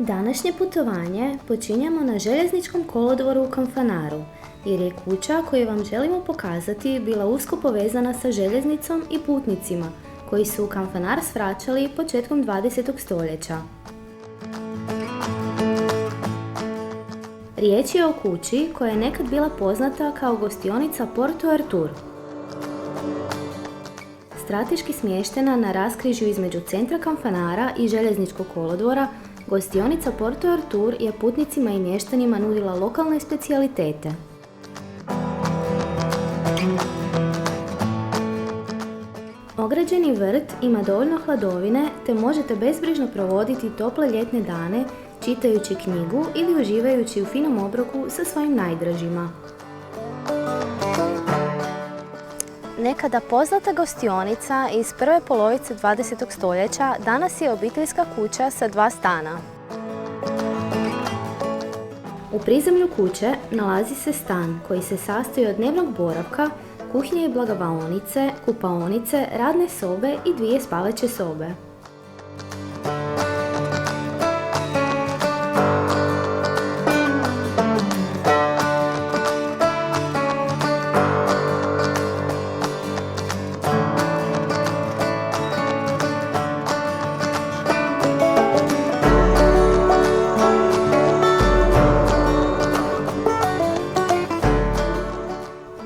Današnje putovanje počinjemo na željezničkom kolodvoru u Kanfanaru, jer je kuća koju vam želimo pokazati bila usko povezana sa željeznicom i putnicima koji su u Kanfanar svraćali početkom 20. stoljeća. Riječ je o kući koja je nekad bila poznata kao gostionica Porto Artur. Strateški smještena na raskrižju između centra Kanfanara i željezničkog kolodvora, gostionica Porto Artur je putnicima i mještanima nudila lokalne specijalitete. Ograđeni vrt ima dovoljno hladovine te možete bezbrižno provoditi tople ljetne dane čitajući knjigu ili uživajući u finom obroku sa svojim najdražima. Nekada poznata gostionica iz prve polovice 20. stoljeća danas je obiteljska kuća sa 2 stana. U prizemlju kuće nalazi se stan koji se sastoji od dnevnog boravka, kuhinje i blagavaonice, kupaonice, radne sobe i 2 spavaće sobe.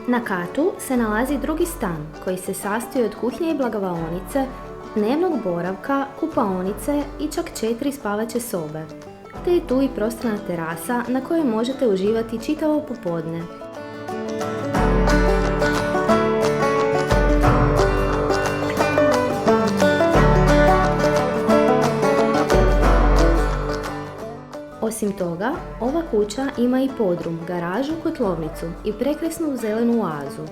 Na katu se nalazi drugi stan koji se sastoji od kuhinje i blagavaonice, dnevnog boravka, kupaonice i čak 4 spavaće sobe. Te je tu i prostorna terasa na kojoj možete uživati čitavo popodne. Osim toga, ova kuća ima i podrum, garažu, kotlovnicu i prekrasnu zelenu oazu.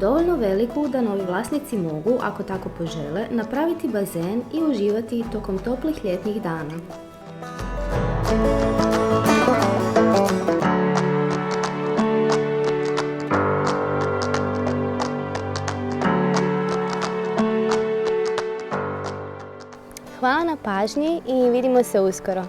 Dovoljno veliku da novi vlasnici mogu, ako tako požele, napraviti bazen i uživati tokom toplih ljetnih dana. Hvala na pažnji i vidimo se uskoro.